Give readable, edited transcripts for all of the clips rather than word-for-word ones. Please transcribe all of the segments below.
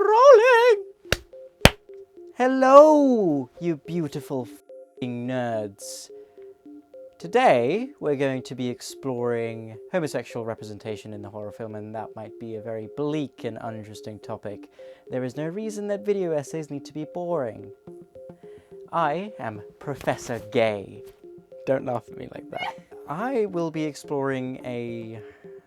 rolling! Hello, you beautiful f***ing nerds. Today, we're going to be exploring homosexual representation in the horror film, and that might be a very bleak and uninteresting topic. There is no reason that video essays need to be boring. I am Professor Gay. Don't laugh at me like that. I will be exploring a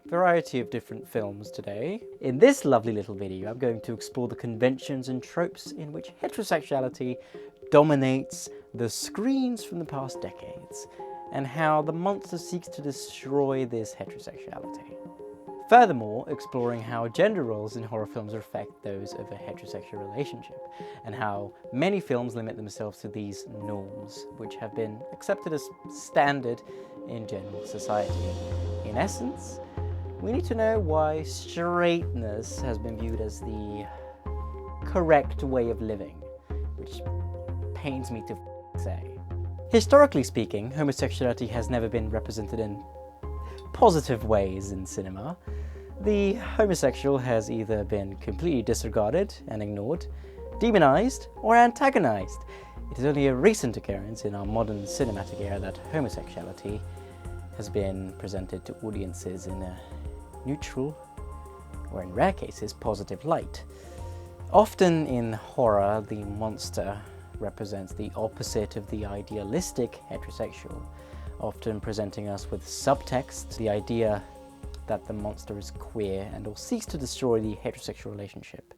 variety of different films today. In this lovely little video, I'm going to explore the conventions and tropes in which heterosexuality dominates the screens from the past decades, and how the monster seeks to destroy this heterosexuality. Furthermore, exploring how gender roles in horror films affect those of a heterosexual relationship, and how many films limit themselves to these norms, which have been accepted as standard in general society. In essence, we need to know why straightness has been viewed as the correct way of living, which pains me to say. Historically speaking, homosexuality has never been represented in positive ways in cinema. The homosexual has either been completely disregarded and ignored, demonized, or antagonized. It is only a recent occurrence in our modern cinematic era that homosexuality has been presented to audiences in a neutral, or in rare cases, positive light. Often in horror, the monster represents the opposite of the idealistic heterosexual, often presenting us with subtext, the idea that the monster is queer and or seeks to destroy the heterosexual relationship.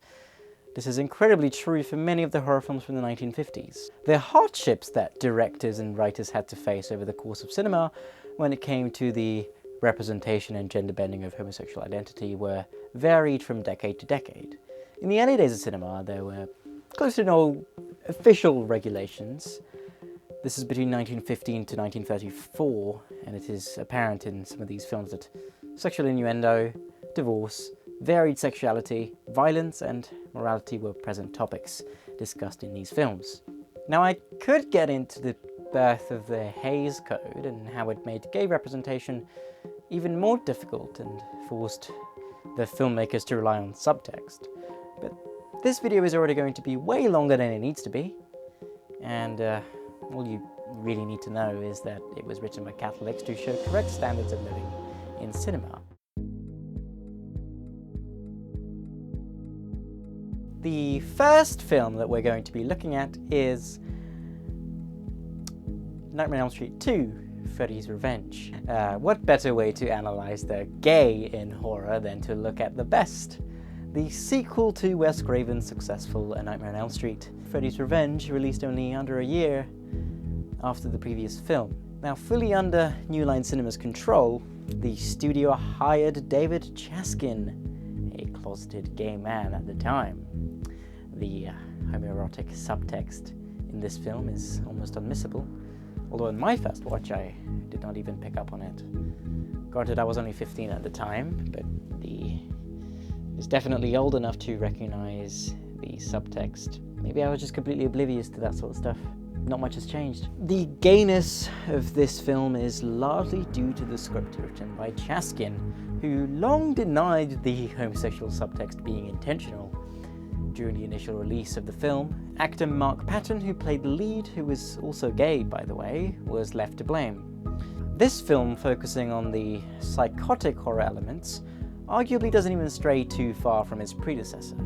This is incredibly true for many of the horror films from the 1950s. The hardships that directors and writers had to face over the course of cinema when it came to the representation and gender bending of homosexual identity were varied from decade to decade. In the early days of cinema, there were close to no official regulations. This is between 1915 to 1934, and it is apparent in some of these films that sexual innuendo, divorce, varied sexuality, violence, and morality were present topics discussed in these films. Now, I could get into the birth of the Hays Code and how it made gay representation even more difficult and forced the filmmakers to rely on subtext. But this video is already going to be way longer than it needs to be, and all you really need to know is that it was written by Catholics to show correct standards of living in cinema. The first film that we're going to be looking at is Nightmare on Elm Street 2, Freddy's Revenge. What better way to analyze the gay in horror than to look at the best? The sequel to Wes Craven's successful A Nightmare on Elm Street, Freddy's Revenge, released only under a year after the previous film. Now, fully under New Line Cinema's control, the studio hired David Chaskin, a closeted gay man at the time. The homoerotic subtext in this film is almost unmissable, although in my first watch I did not even pick up on it. Granted, I was only 15 at the time, but I was definitely old enough to recognize the subtext. Maybe I was just completely oblivious to that sort of stuff. Not much has changed. The gayness of this film is largely due to the script written by Chaskin, who long denied the homosexual subtext being intentional. During the initial release of the film, actor Mark Patton, who played the lead, who was also gay by the way, was left to blame. This film, focusing on the psychotic horror elements, arguably doesn't even stray too far from its predecessor,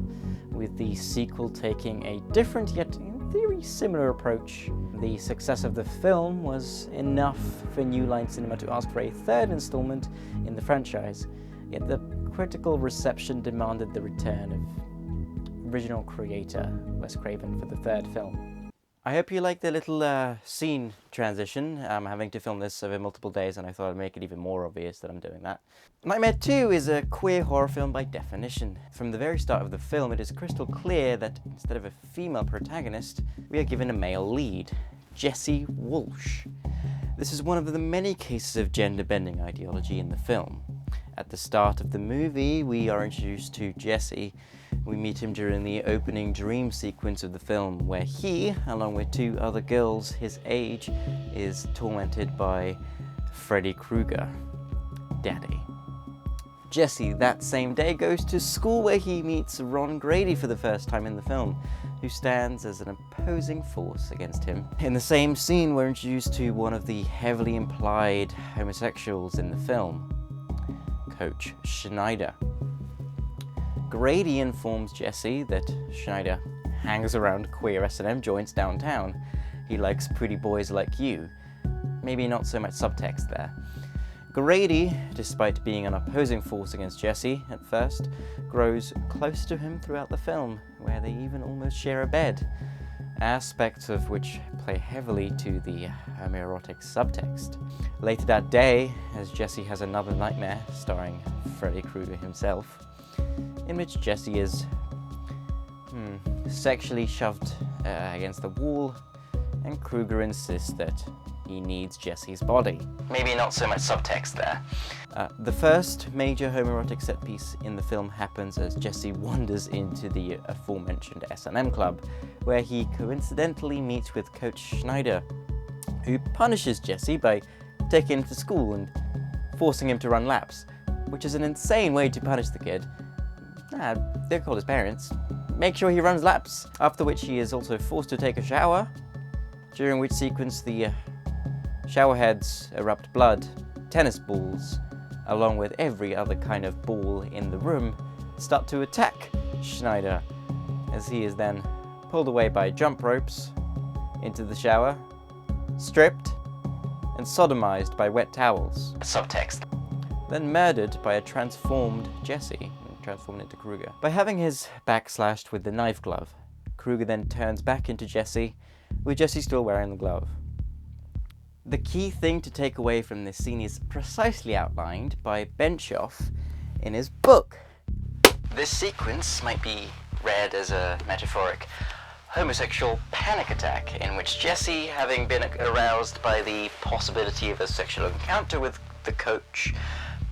with the sequel taking a different yet in theory similar approach. The success of the film was enough for New Line Cinema to ask for a third installment in the franchise, yet the critical reception demanded the return of original creator Wes Craven for the third film. I hope you like the little scene transition. I'm having to film this over multiple days, and I thought I'd make it even more obvious that I'm doing that. Nightmare 2 is a queer horror film by definition. From the very start of the film, it is crystal clear that instead of a female protagonist, we are given a male lead, Jesse Walsh. This is one of the many cases of gender-bending ideology in the film. At the start of the movie, we are introduced to Jesse. We meet him during the opening dream sequence of the film, where he, along with two other girls his age, is tormented by Freddy Krueger, Daddy. Jesse, that same day, goes to school where he meets Ron Grady for the first time in the film, who stands as an opposing force against him. In the same scene, we're introduced to one of the heavily implied homosexuals in the film, Coach Schneider. Grady informs Jesse that Schneider hangs around queer S&M joints downtown. He likes pretty boys like you. Maybe not so much subtext there. Grady, despite being an opposing force against Jesse at first, grows close to him throughout the film, where they even almost share a bed, aspects of which play heavily to the homoerotic subtext. Later that day, as Jesse has another nightmare starring Freddy Krueger himself, in which Jesse is sexually shoved against the wall, and Krueger insists that he needs Jesse's body. Maybe not so much subtext there. The first major homoerotic set piece in the film happens as Jesse wanders into the aforementioned S&M club, where he coincidentally meets with Coach Schneider, who punishes Jesse by taking him to school and forcing him to run laps, which is an insane way to punish the kid. They call his parents. Make sure he runs laps, after which he is also forced to take a shower, during which sequence the shower heads erupt blood, tennis balls, along with every other kind of ball in the room, start to attack Schneider, as he is then pulled away by jump ropes into the shower, stripped, and sodomized by wet towels. Subtext. Then murdered by a transformed Jesse, transformed into Krueger. By having his back slashed with the knife glove, Krueger then turns back into Jesse, with Jesse still wearing the glove. The key thing to take away from this scene is precisely outlined by Benchoff in his book. This sequence might be read as a metaphoric homosexual panic attack, in which Jesse, having been aroused by the possibility of a sexual encounter with the coach,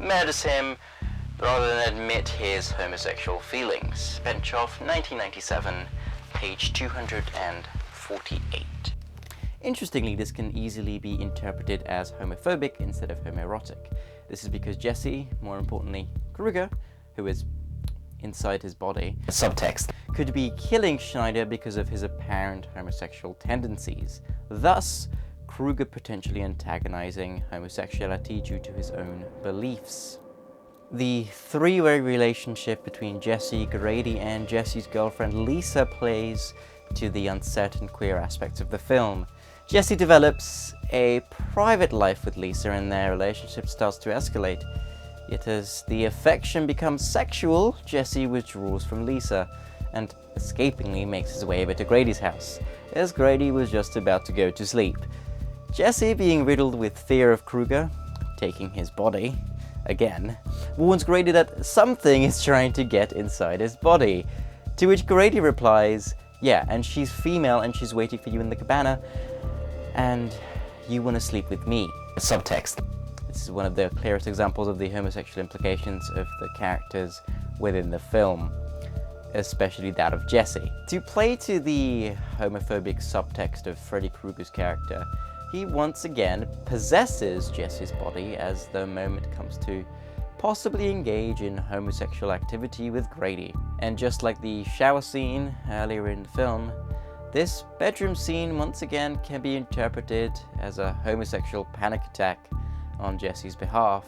murders him rather than admit his homosexual feelings. Benchoff, 1997, page 248. Interestingly, this can easily be interpreted as homophobic instead of homoerotic. This is because Jesse, more importantly Krueger, who is inside his body, subtext, could be killing Schneider because of his apparent homosexual tendencies, thus Krueger potentially antagonizing homosexuality due to his own beliefs. The three-way relationship between Jesse, Grady, and Jesse's girlfriend Lisa plays to the uncertain queer aspects of the film. Jesse develops a private life with Lisa and their relationship starts to escalate. Yet as the affection becomes sexual, Jesse withdraws from Lisa and escapingly makes his way over to Grady's house, as Grady was just about to go to sleep. Jesse, being riddled with fear of Krueger taking his body, again, warns Grady that something is trying to get inside his body, to which Grady replies, "Yeah, and she's female and she's waiting for you in the cabana, and you want to sleep with me." Subtext. This is one of the clearest examples of the homosexual implications of the characters within the film, especially that of Jesse. To play to the homophobic subtext of Freddy Krueger's character, he once again possesses Jesse's body as the moment comes to possibly engage in homosexual activity with Grady. And just like the shower scene earlier in the film, this bedroom scene once again can be interpreted as a homosexual panic attack on Jesse's behalf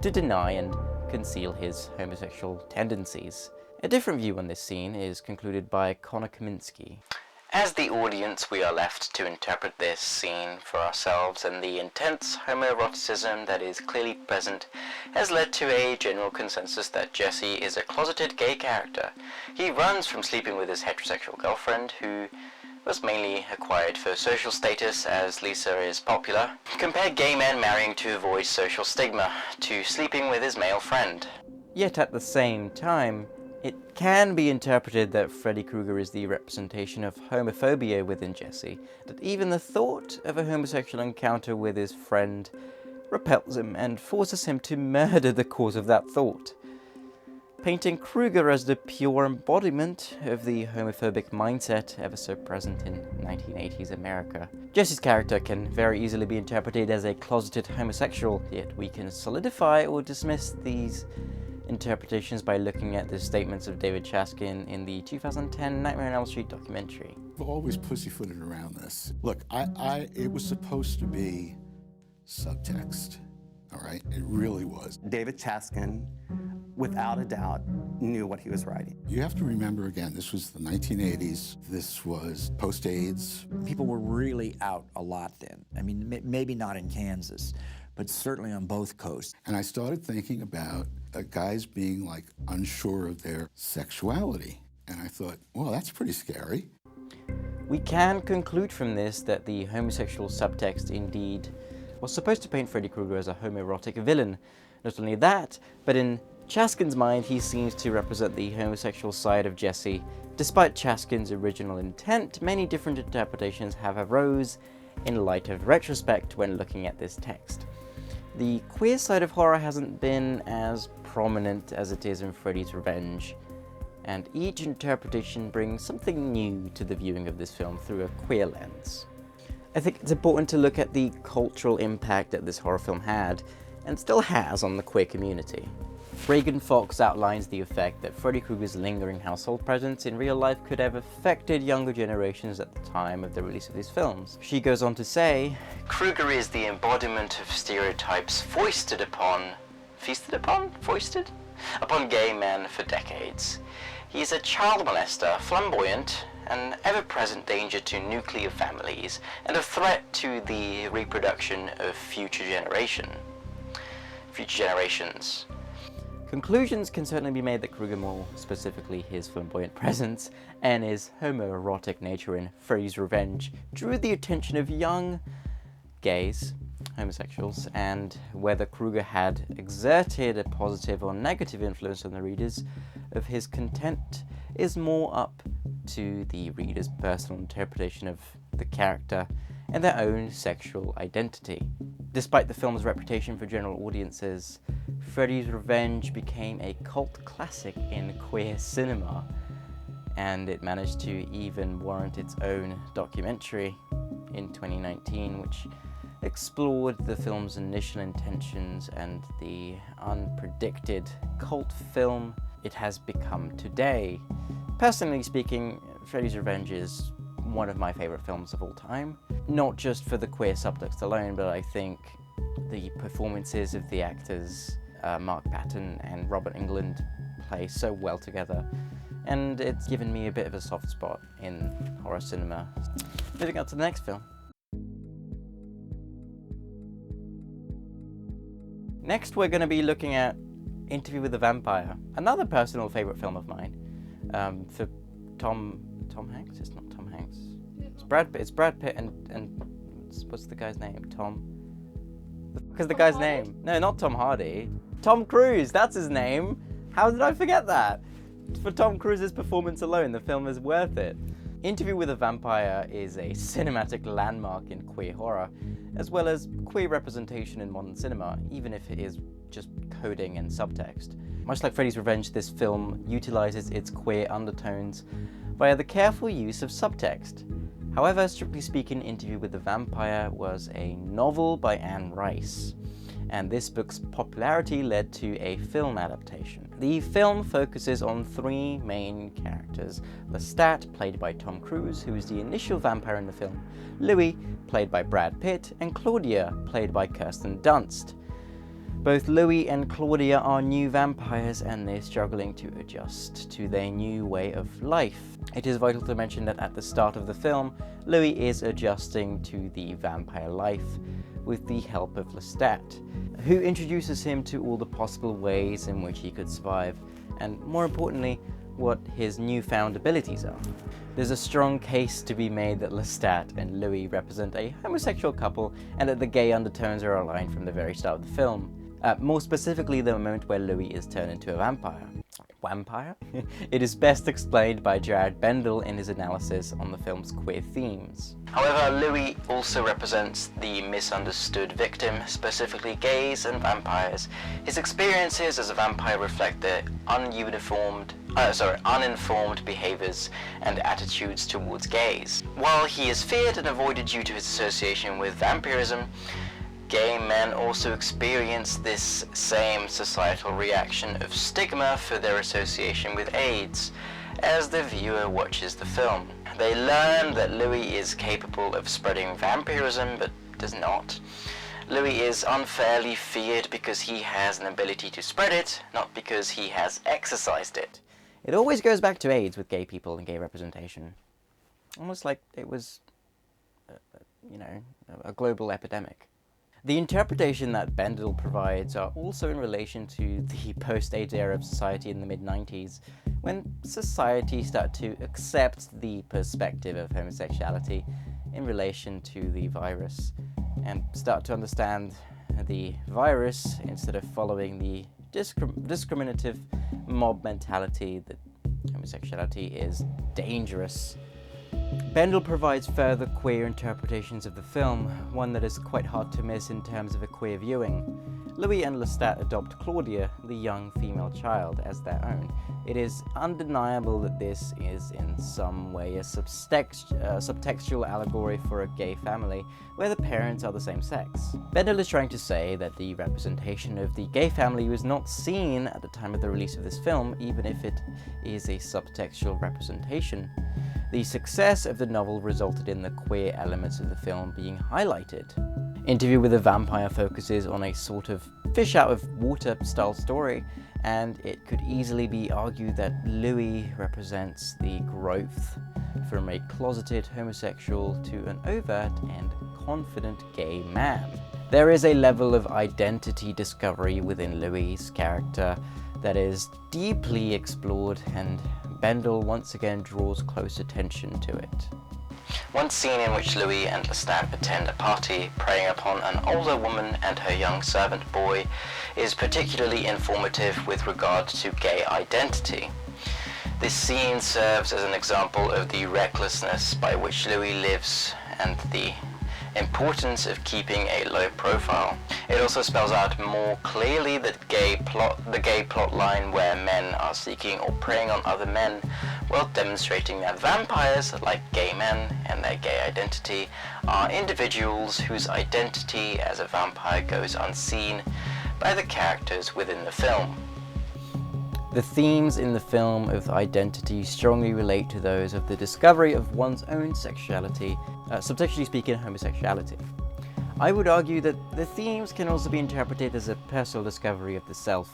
to deny and conceal his homosexual tendencies. A different view on this scene is concluded by Connor Kaminsky. As the audience, we are left to interpret this scene for ourselves, and the intense homoeroticism that is clearly present has led to a general consensus that Jesse is a closeted gay character. He runs from sleeping with his heterosexual girlfriend, who was mainly acquired for social status as Lisa is popular. Compare gay men marrying to avoid social stigma to sleeping with his male friend. Yet at the same time, it can be interpreted that Freddy Krueger is the representation of homophobia within Jesse, that even the thought of a homosexual encounter with his friend repels him and forces him to murder the cause of that thought, painting Krueger as the pure embodiment of the homophobic mindset ever so present in 1980s America. Jesse's character can very easily be interpreted as a closeted homosexual, yet we can solidify or dismiss these interpretations by looking at the statements of David Chaskin in the 2010 Nightmare on Elm Street documentary. I've always pussyfooted around this. Look, it was supposed to be subtext, all right? It really was. David Chaskin, without a doubt, knew what he was writing. You have to remember, again, this was the 1980s. This was post-AIDS. People were really out a lot then. I mean, maybe not in Kansas, but certainly on both coasts. And I started thinking about guys being like unsure of their sexuality. And I thought, well, that's pretty scary. We can conclude from this that the homosexual subtext indeed was supposed to paint Freddy Krueger as a homoerotic villain. Not only that, but in Chaskin's mind, he seems to represent the homosexual side of Jesse. Despite Chaskin's original intent, many different interpretations have arose in light of retrospect when looking at this text. The queer side of horror hasn't been as prominent as it is in Freddy's Revenge, and each interpretation brings something new to the viewing of this film through a queer lens. I think it's important to look at the cultural impact that this horror film had, and still has, on the queer community. Reagan Fox outlines the effect that Freddy Krueger's lingering household presence in real life could have affected younger generations at the time of the release of these films. She goes on to say, "Krueger is the embodiment of stereotypes foisted upon gay men for decades. He is a child molester, flamboyant, an ever-present danger to nuclear families, and a threat to the reproduction of future generations. Conclusions can certainly be made that Krueger, more specifically his flamboyant presence and his homoerotic nature in Freddy's Revenge, drew the attention of young gays, homosexuals, and whether Krueger had exerted a positive or negative influence on the readers of his content is more up to the reader's personal interpretation of the character and their own sexual identity. Despite the film's reputation for general audiences, Freddy's Revenge became a cult classic in queer cinema, and it managed to even warrant its own documentary in 2019, which explored the film's initial intentions and the unpredicted cult film it has become today. Personally speaking, Freddy's Revenge is one of my favorite films of all time. Not just for the queer subtext alone, but I think the performances of the actors Mark Patton and Robert Englund play so well together, and it's given me a bit of a soft spot in horror cinema. Moving on to the next film. Next, we're going to be looking at Interview with the Vampire, another personal favorite film of mine. For Tom Hanks? It's not Tom Hanks. It's Brad Pitt and what's the guy's name? The guy's name? No, not Tom Hardy. Tom Cruise, that's his name. How did I forget that? For Tom Cruise's performance alone, the film is worth it. Interview with a Vampire is a cinematic landmark in queer horror, as well as queer representation in modern cinema, even if it is just coding and subtext. Much like Freddy's Revenge, this film utilizes its queer undertones via the careful use of subtext. However, strictly speaking, Interview with the Vampire was a novel by Anne Rice, and this book's popularity led to a film adaptation. The film focuses on three main characters: Lestat, played by Tom Cruise, who is the initial vampire in the film, Louis, played by Brad Pitt, and Claudia, played by Kirsten Dunst. Both Louis and Claudia are new vampires, and they're struggling to adjust to their new way of life. It is vital to mention that at the start of the film, Louis is adjusting to the vampire life with the help of Lestat, who introduces him to all the possible ways in which he could survive, and more importantly, what his newfound abilities are. There's a strong case to be made that Lestat and Louis represent a homosexual couple, and that the gay undertones are aligned from the very start of the film. More specifically, the moment where Louis is turned into a vampire. Vampire? It is best explained by Jared Bendel in his analysis on the film's queer themes. However, Louis also represents the misunderstood victim, specifically gays and vampires. His experiences as a vampire reflect the uninformed behaviors and attitudes towards gays. While he is feared and avoided due to his association with vampirism, Gay men also experience this same societal reaction of stigma for their association with AIDS as the viewer watches the film. They learn that Louis is capable of spreading vampirism but does not. Louis is unfairly feared because he has an ability to spread it, not because he has exercised it. It always goes back to AIDS with gay people and gay representation. Almost like it was, a global epidemic. The interpretation that Bendel provides are also in relation to the post-AIDS era of society in the mid-90s, when society started to accept the perspective of homosexuality in relation to the virus, and start to understand the virus instead of following the discriminative mob mentality that homosexuality is dangerous. Bendel provides further queer interpretations of the film, one that is quite hard to miss in terms of a queer viewing. Louis and Lestat adopt Claudia, the young female child, as their own. It is undeniable that this is in some way a subtextual allegory for a gay family, where the parents are the same sex. Bendel is trying to say that the representation of the gay family was not seen at the time of the release of this film, even if it is a subtextual representation. The success of the novel resulted in the queer elements of the film being highlighted. Interview with a Vampire focuses on a sort of fish-out-of-water style story, and it could easily be argued that Louis represents the growth from a closeted homosexual to an overt and confident gay man. There is a level of identity discovery within Louis' character that is deeply explored, and Bendel once again draws close attention to it. One scene in which Louis and Lestat attend a party preying upon an older woman and her young servant boy is particularly informative with regard to gay identity. This scene serves as an example of the recklessness by which Louis lives and the importance of keeping a low profile. It also spells out more clearly the gay plot line where men are seeking or preying on other men, while demonstrating that vampires, like gay men and their gay identity, are individuals whose identity as a vampire goes unseen by the characters within the film. The themes in the film of identity strongly relate to those of the discovery of one's own sexuality, subtextually speaking, homosexuality. I would argue that the themes can also be interpreted as a personal discovery of the self,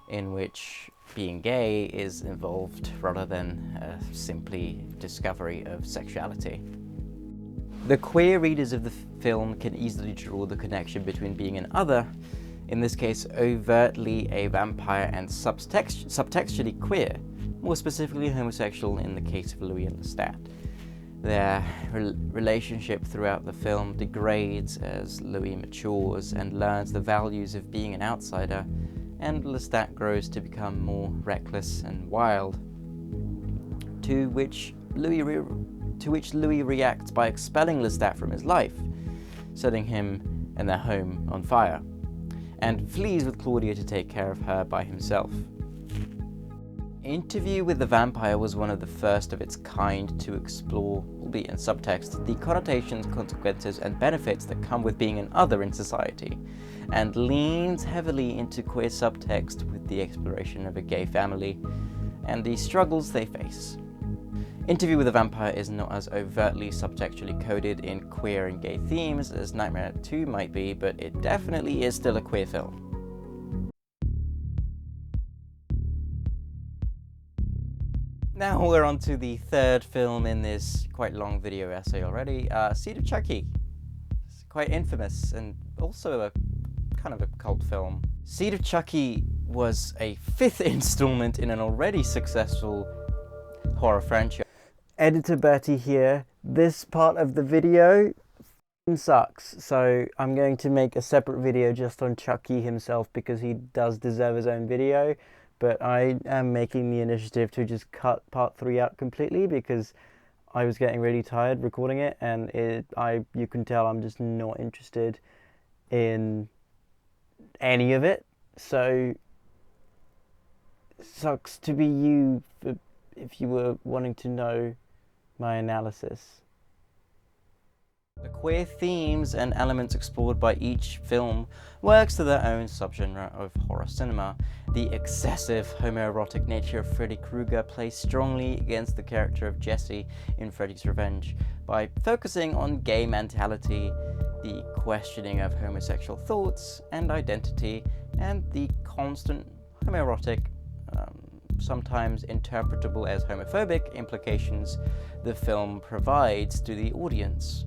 in which being gay is involved rather than simply discovery of sexuality. The queer readers of the film can easily draw the connection between being an other, in this case overtly a vampire, and subtextually queer, more specifically homosexual in the case of Louis and Lestat. Their relationship throughout the film degrades as Louis matures and learns the values of being an outsider, and Lestat grows to become more reckless and wild, to which Louis reacts by expelling Lestat from his life, setting him and their home on fire, and flees with Claudia to take care of her by himself. Interview with the Vampire was one of the first of its kind to explore, albeit in subtext, the connotations, consequences, and benefits that come with being an other in society, and leans heavily into queer subtext with the exploration of a gay family and the struggles they face. Interview with a Vampire is not as overtly subtextually coded in queer and gay themes as Nightmare 2 might be, but it definitely is still a queer film. Now we're on to the third film in this quite long video essay already, Seed of Chucky. It's quite infamous and also a kind of a cult film. Seed of Chucky was a fifth installment in an already successful horror franchise. Editor Bertie here. This part of the video sucks, so I'm going to make a separate video just on Chucky himself because he does deserve his own video. But I am making the initiative to just cut part 3 out completely because I was getting really tired recording it, and you can tell I'm just not interested in any of it. So sucks to be you if you were wanting to know my analysis. The queer themes and elements explored by each film works to their own subgenre of horror cinema. The excessive homoerotic nature of Freddy Krueger plays strongly against the character of Jesse in Freddy's Revenge by focusing on gay mentality, the questioning of homosexual thoughts and identity, and the constant homoerotic, sometimes interpretable as homophobic implications the film provides to the audience.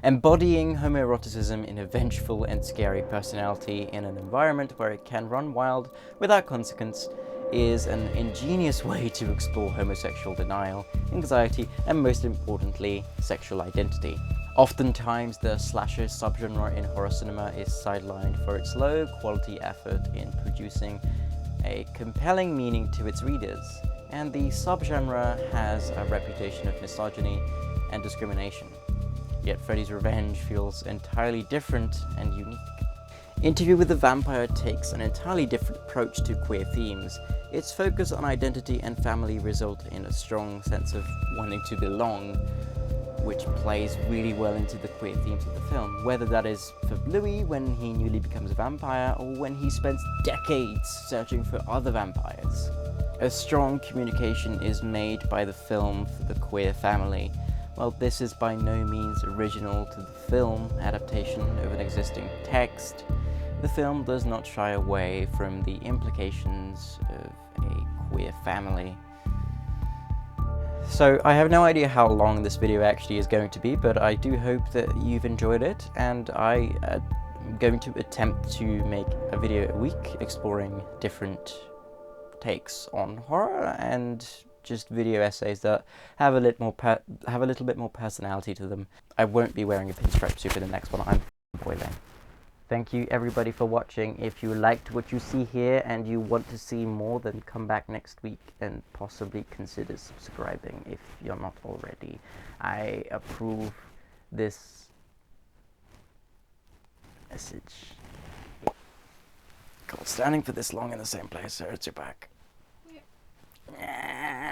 Embodying homoeroticism in a vengeful and scary personality in an environment where it can run wild without consequence is an ingenious way to explore homosexual denial, anxiety, and most importantly, sexual identity. Oftentimes, the slasher subgenre in horror cinema is sidelined for its low-quality effort in producing a compelling meaning to its readers, and the subgenre has a reputation of misogyny and discrimination. Yet Freddy's Revenge feels entirely different and unique. Interview with the Vampire takes an entirely different approach to queer themes. Its focus on identity and family result in a strong sense of wanting to belong, which plays really well into the queer themes of the film, whether that is for Louis when he newly becomes a vampire or when he spends decades searching for other vampires. A strong communication is made by the film for the queer family. While this is by no means original to the film adaptation of an existing text, the film does not shy away from the implications of a queer family. So I have no idea how long this video actually is going to be, but I do hope that you've enjoyed it, and I am going to attempt to make a video a week exploring different takes on horror and just video essays that have a little bit more personality to them. I won't be wearing a pinstripe suit for the next one. I'm boiling. Thank you everybody for watching. If you liked what you see here and you want to see more, then come back next week and possibly consider subscribing if you're not already. I approve this message. God, standing for this long in the same place hurts your back. Yeah.